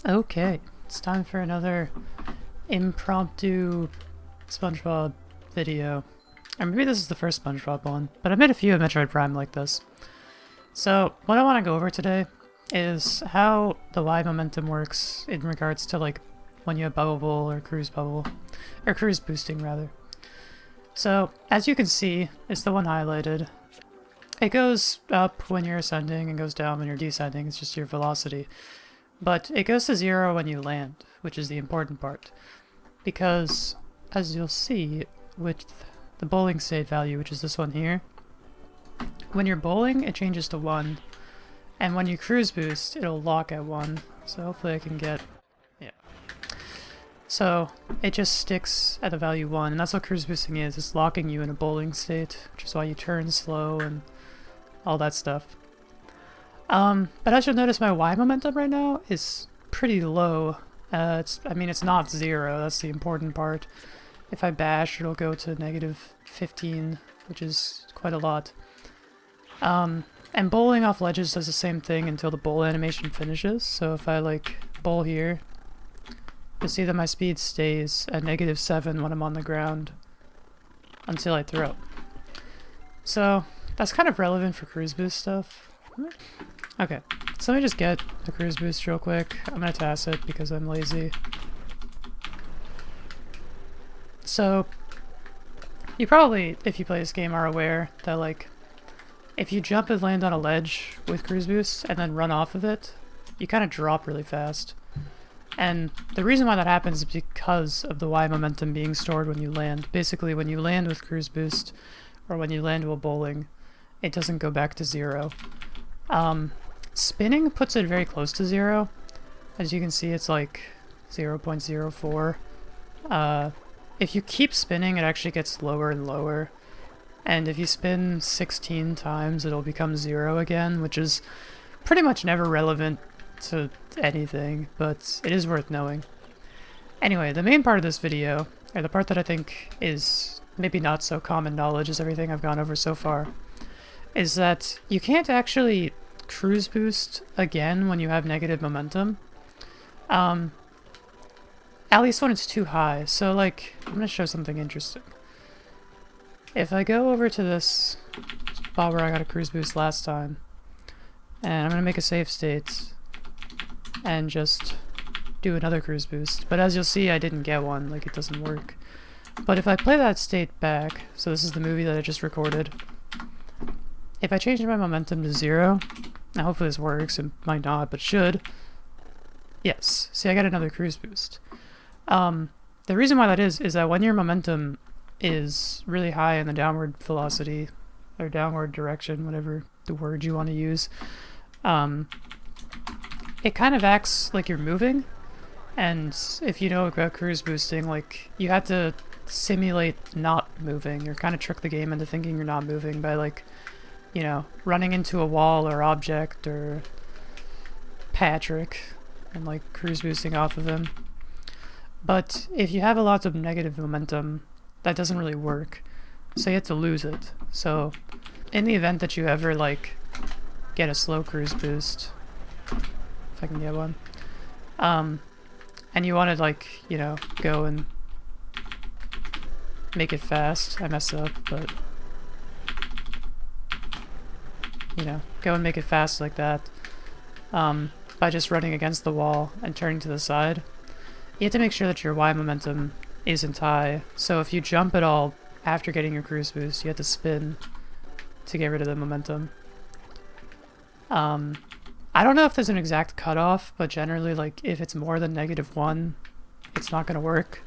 Okay, it's time for another impromptu SpongeBob video. Or maybe this is the first SpongeBob one, but I've made a few of Metroid Prime like this. So, what I want to go over today is how the Y momentum works in regards to like when you have bubble or cruise boosting rather. So, as you can see, it's the one highlighted. It goes up when you're ascending and goes down when you're descending, it's just your velocity. But it goes to 0 when you land, which is the important part. Because, as you'll see with the bowling state value, which is this one here, when you're bowling, it changes to 1. And when you cruise boost, it'll lock at 1. So hopefully I can get... yeah. So, it just sticks at the value 1, and that's what cruise boosting is. It's locking you in a bowling state, which is why you turn slow and all that stuff. But as you'll notice, my Y momentum right now is pretty low. I mean, it's not 0, that's the important part. If I bash, it'll go to negative 15, which is quite a lot. And bowling off ledges does the same thing until the bowl animation finishes. So if I, like, bowl here, you'll see that my speed stays at negative 7 when I'm on the ground until I throw. So that's kind of relevant for cruise boost stuff. Okay, so let me just get the cruise boost real quick. I'm gonna TAS it because I'm lazy. So, you probably, if you play this game, are aware that, like, if you jump and land on a ledge with cruise boost and then run off of it, you kind of drop really fast. And the reason why that happens is because of the Y momentum being stored when you land. Basically, when you land with cruise boost, or when you land while bowling, it doesn't go back to 0. Spinning puts it very close to 0. As you can see, it's like 0.04. If you keep spinning, it actually gets lower and lower. And if you spin 16 times, it'll become 0 again, which is pretty much never relevant to anything, but it is worth knowing. Anyway, the main part of this video, or the part that I think is maybe not so common knowledge as everything I've gone over so far, is that you can't actually cruise boost again when you have negative momentum. At least when it's too high. So, like, I'm gonna show something interesting. If I go over to this spot where I got a cruise boost last time, and I'm gonna make a save state, and just do another cruise boost. But as you'll see, I didn't get one, like, it doesn't work. But if I play that state back, so this is the movie that I just recorded, if I change my momentum to 0, now hopefully this works, it might not, but should. Yes, see, I got another cruise boost. The reason why that is that when your momentum is really high in the downward velocity, or downward direction, whatever the word you want to use, it kind of acts like you're moving. And if you know about cruise boosting, like, you have to simulate not moving, or kind of trick the game into thinking you're not moving by, like, you know, running into a wall or object or Patrick and, like, cruise boosting off of him. But if you have a lot of negative momentum, that doesn't really work. So you have to lose it. So in the event that you ever, like, get a slow cruise boost, if I can get one, and you want to, like, you know, go and make it fast. I messed up, but, you know, go and make it fast like that, by just running against the wall and turning to the side. You have to make sure that your Y momentum isn't high. So if you jump at all after getting your cruise boost, you have to spin to get rid of the momentum. I don't know if there's an exact cutoff, but generally, like, if it's more than -1, it's not going to work.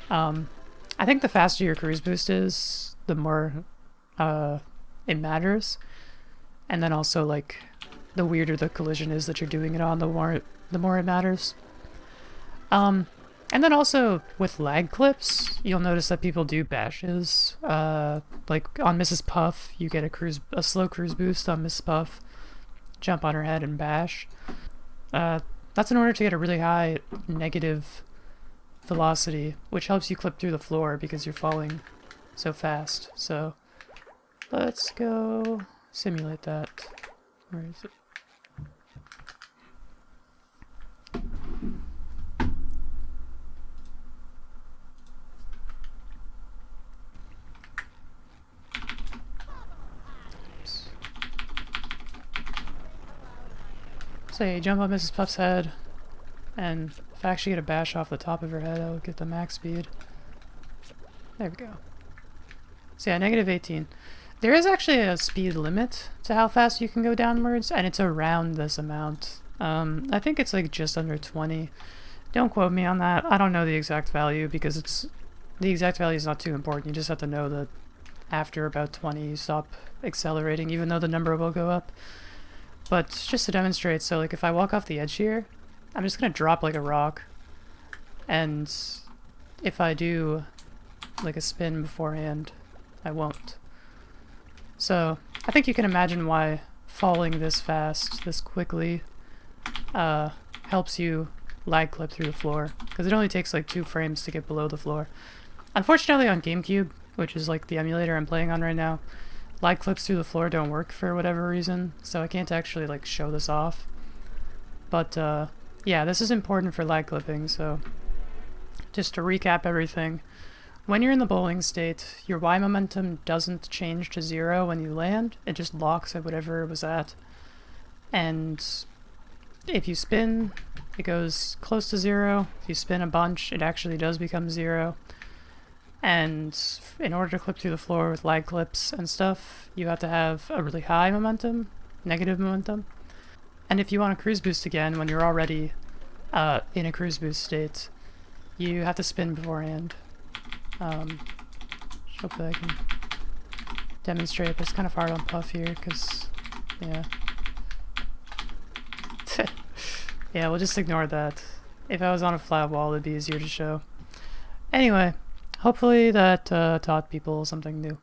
I think the faster your cruise boost is, the more it matters. And then also, like, the weirder the collision is that you're doing it on, the more it matters. And then also, with lag clips, you'll notice that people do bashes. Like, on Mrs. Puff, you get a slow cruise boost on Mrs. Puff. Jump on her head and bash. That's in order to get a really high negative velocity, which helps you clip through the floor because you're falling so fast. So, let's go simulate that. Where is it? So you jump on Mrs. Puff's head, and if I actually get a bash off the top of her head, I'll get the max speed. There we go. So yeah, negative 18. There is actually a speed limit to how fast you can go downwards, and it's around this amount. I think it's like just under 20. Don't quote me on that. I don't know the exact value because the exact value is not too important. You just have to know that after about 20 you stop accelerating, even though the number will go up. But just to demonstrate, so like if I walk off the edge here, I'm just gonna drop like a rock, and if I do like a spin beforehand, I won't. So I think you can imagine why falling this fast, this quickly, helps you lag clip through the floor, because it only takes like 2 frames to get below the floor. Unfortunately on GameCube, which is like the emulator I'm playing on right now, lag clips through the floor don't work for whatever reason, so I can't actually like show this off. But yeah, this is important for lag clipping, so just to recap everything. When you're in the bowling state, your Y momentum doesn't change to 0 when you land, it just locks at whatever it was at. And if you spin, it goes close to 0. If you spin a bunch, it actually does become 0. And in order to clip through the floor with lag clips and stuff, you have to have a really high momentum, negative momentum. And if you want to cruise boost again when you're already in a cruise boost state, you have to spin beforehand. Hopefully I can demonstrate, but it's kind of hard on Puff here, because, yeah. Yeah, we'll just ignore that. If I was on a flat wall, it'd be easier to show. Anyway, hopefully that taught people something new.